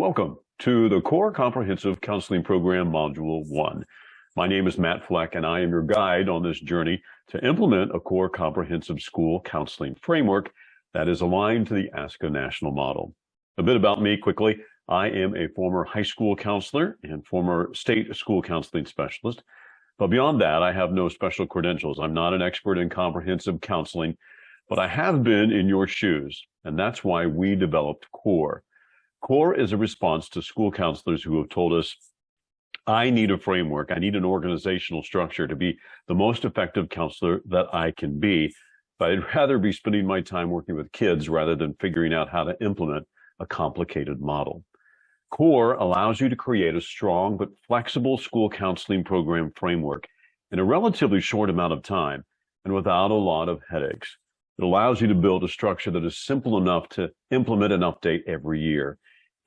Welcome to the Core Comprehensive Counseling Program, Module 1. My name is Matt Fleck, and I am your guide on this journey to implement a core comprehensive school counseling framework that is aligned to the ASCA national model. A bit about me quickly. I am a former high school counselor and former state school counseling specialist. But beyond that, I have no special credentials. I'm not an expert in comprehensive counseling, but I have been in your shoes, and that's why we developed CORE. CORE is a response to school counselors who have told us, I need a framework, I need an organizational structure to be the most effective counselor that I can be, but I'd rather be spending my time working with kids rather than figuring out how to implement a complicated model. CORE allows you to create a strong but flexible school counseling program framework in a relatively short amount of time and without a lot of headaches. It allows you to build a structure that is simple enough to implement and update every year.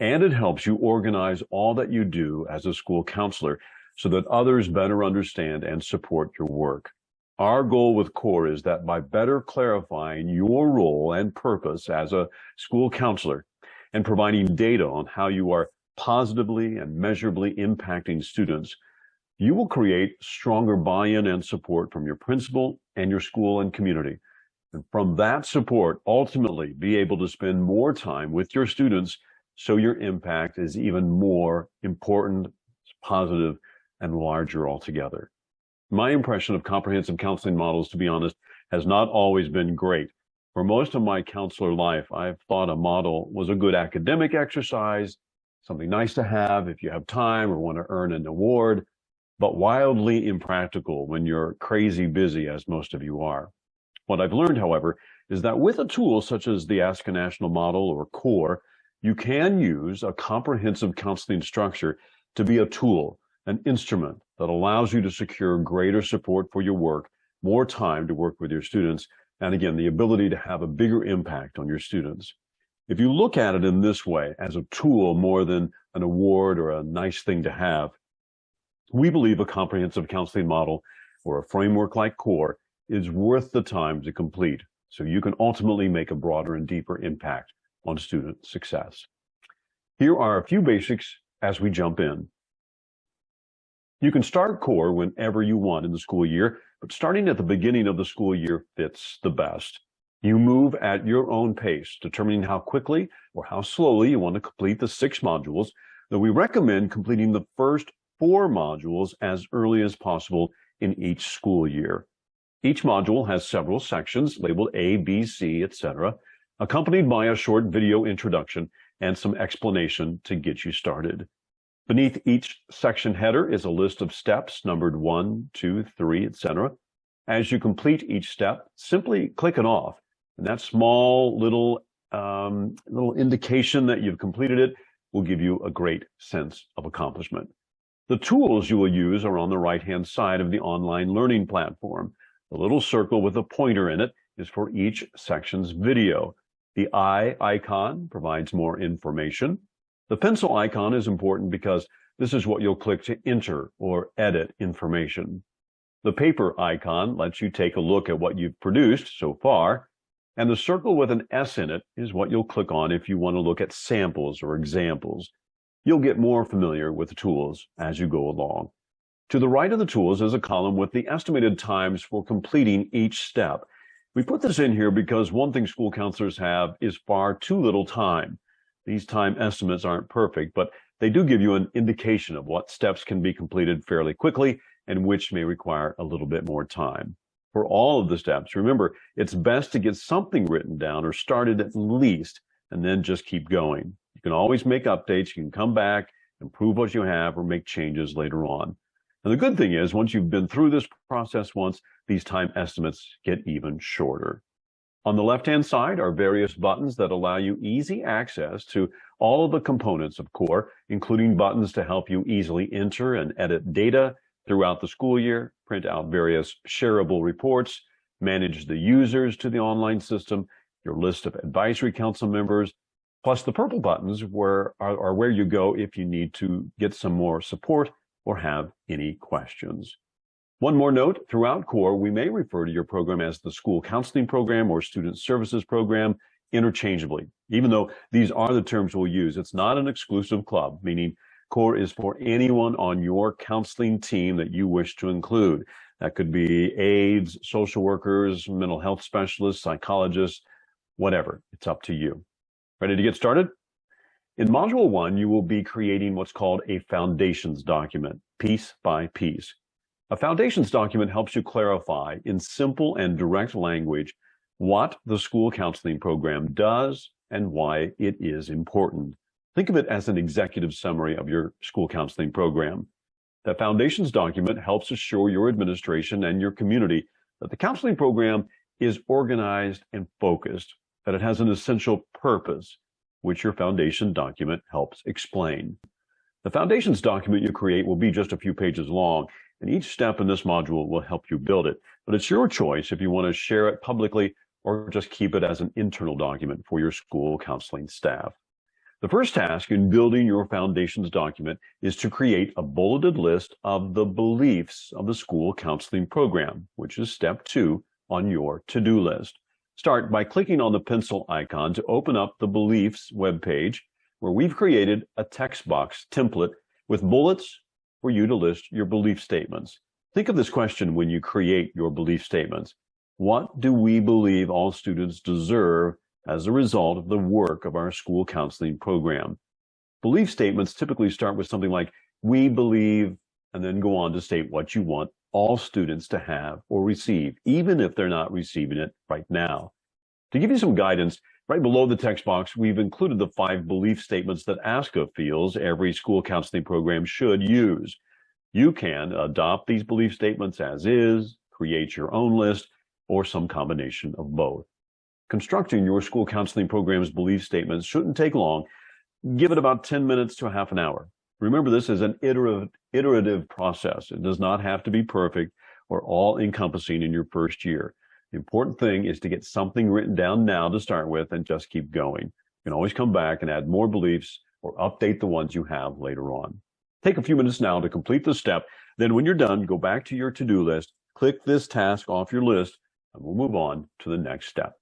And it helps you organize all that you do as a school counselor so that others better understand and support your work. Our goal with CORE is that by better clarifying your role and purpose as a school counselor and providing data on how you are positively and measurably impacting students, you will create stronger buy-in and support from your principal and your school and community. And from that support, ultimately be able to spend more time with your students so your impact is even more important, positive, and larger altogether. My impression of comprehensive counseling models, to be honest, has not always been great. For most of my counselor life, I've thought a model was a good academic exercise, something nice to have if you have time or want to earn an award, but wildly impractical when you're crazy busy, as most of you are. What I've learned, however, is that with a tool such as the ASCA National Model or CORE, you can use a comprehensive counseling structure to be a tool, an instrument that allows you to secure greater support for your work, more time to work with your students, and again, the ability to have a bigger impact on your students. If you look at it in this way, as a tool more than an award or a nice thing to have, we believe a comprehensive counseling model or a framework like CORE is worth the time to complete, so you can ultimately make a broader and deeper impact on student success. Here are a few basics as we jump in. You can start CORE whenever you want in the school year, but starting at the beginning of the school year fits the best. You move at your own pace, determining how quickly or how slowly you want to complete the 6 modules, though we recommend completing the first 4 modules as early as possible in each school year. Each module has several sections labeled A, B, C, etc., accompanied by a short video introduction and some explanation to get you started. Beneath each section header is a list of steps numbered 1, 2, 3, etc. As you complete each step, simply click it off. And that small little indication that you've completed it will give you a great sense of accomplishment. The tools you will use are on the right-hand side of the online learning platform. The little circle with a pointer in it is for each section's video. The eye icon provides more information. The pencil icon is important because this is what you'll click to enter or edit information. The paper icon lets you take a look at what you've produced so far, and the circle with an S in it is what you'll click on if you want to look at samples or examples. You'll get more familiar with the tools as you go along. To the right of the tools is a column with the estimated times for completing each step. We put this in here because one thing school counselors have is far too little time. These time estimates aren't perfect, but they do give you an indication of what steps can be completed fairly quickly and which may require a little bit more time. For all of the steps, remember, it's best to get something written down or started at least, and then just keep going. You can always make updates. You can come back, improve what you have, or make changes later on. And the good thing is, once you've been through this process once, these time estimates get even shorter. On the left-hand side are various buttons that allow you easy access to all of the components of CORE, including buttons to help you easily enter and edit data throughout the school year, print out various shareable reports, manage the users to the online system, your list of advisory council members, plus the purple buttons are where you go if you need to get some more support or have any questions. One more note, throughout CORE, we may refer to your program as the School Counseling Program or Student Services Program interchangeably. Even though these are the terms we'll use, it's not an exclusive club, meaning CORE is for anyone on your counseling team that you wish to include. That could be aides, social workers, mental health specialists, psychologists, whatever. It's up to you. Ready to get started? In Module 1, you will be creating what's called a foundations document, piece by piece. A foundations document helps you clarify in simple and direct language what the school counseling program does and why it is important. Think of it as an executive summary of your school counseling program. The foundations document helps assure your administration and your community that the counseling program is organized and focused, that it has an essential purpose, which your foundation document helps explain. The foundations document you create will be just a few pages long, and each step in this module will help you build it. But it's your choice if you want to share it publicly or just keep it as an internal document for your school counseling staff. The first task in building your foundations document is to create a bulleted list of the beliefs of the school counseling program, which is step 2 on your to-do list. Start by clicking on the pencil icon to open up the beliefs webpage, where we've created a text box template with bullets for you to list your belief statements. Think of this question when you create your belief statements. What do we believe all students deserve as a result of the work of our school counseling program? Belief statements typically start with something like, we believe, and then go on to state what you want all students to have or receive, even if they're not receiving it right now. To give you some guidance, right below the text box, we've included the 5 belief statements that ASCA feels every school counseling program should use. You can adopt these belief statements as is, create your own list, or some combination of both. Constructing your school counseling program's belief statements shouldn't take long. Give it about 10 minutes to a half an hour. Remember, this is an iterative process. It does not have to be perfect or all-encompassing in your first year. The important thing is to get something written down now to start with and just keep going. You can always come back and add more beliefs or update the ones you have later on. Take a few minutes now to complete this step. Then when you're done, go back to your to-do list, click this task off your list, and we'll move on to the next step.